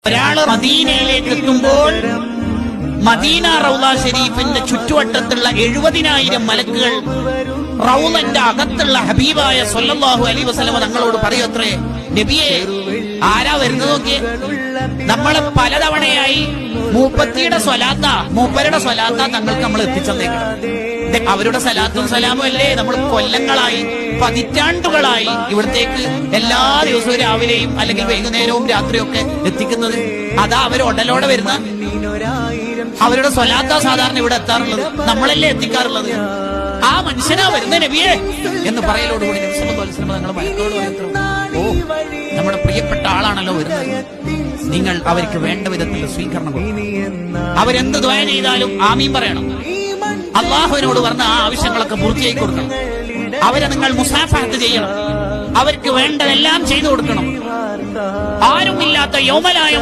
ഒരാള് മദീനയിലേക്ക് എത്തുമ്പോൾ മദീന റൗള ഷരീഫിന്റെ ചുറ്റുവട്ടത്തുള്ള 70,000 മലക്കുകൾ റൗളന്റെ അകത്തുള്ള ഹബീബായ സ്വല്ലല്ലാഹു അലൈഹി വസല്ലം തങ്ങളോട് പറയത്രേ, നബിയെ ആരാ വരുന്നത് നോക്കിയേ. നമ്മളെ പലതവണയായി മൂപ്പത്തിയുടെ മൂപ്പരുടെ സ്വലാത്ത തങ്ങൾക്ക് നമ്മൾ എത്തിച്ചേക്കണം. അവരുടെ സലാത്തും സലാമും അല്ലേ നമ്മൾ കൊല്ലങ്ങളായി പതിറ്റാണ്ടുകളായി ഇവിടത്തേക്ക് എല്ലാ ദിവസവും രാവിലെയും അല്ലെങ്കിൽ വൈകുന്നേരവും രാത്രിയും ഒക്കെ എത്തിക്കുന്നത്. അതാ അവർ ഉടലോടെ വരുന്ന അവരുടെ സ്വലാത്ത സാധാരണ ഇവിടെ എത്താറുള്ളത്, നമ്മളല്ലേ എത്തിക്കാറുള്ളത്. ആ മനുഷ്യനാ വരുന്ന നബിയെ എന്ന് പറയലോടുകൂടി നബി സല്ലല്ലാഹു അലൈഹി വസല്ലം തങ്ങൾ മലക്കളോട് പറയുന്നു, ഓ നമ്മുടെ പ്രിയപ്പെട്ട ആളാണല്ലോ വരുന്നത്, നിങ്ങൾ അവർക്ക് വേണ്ട വിധത്തിൽ സ്വീകരണം കൊടുക്കണം. അവരെന്ത് ദുആ ചെയ്താലും ആമീൻ പറയണം. അള്ളാഹുവിനോട് പറഞ്ഞ ആ ആവശ്യങ്ങളൊക്കെ പൂർത്തിയാക്കി കൊടുക്കണം. അവരെ നിങ്ങൾ മുസാഫഹത്ത് ചെയ്യണം. അവർക്ക് വേണ്ടതെല്ലാം ചെയ്തു കൊടുക്കണം. ആരുമില്ലാത്ത യൗമലായ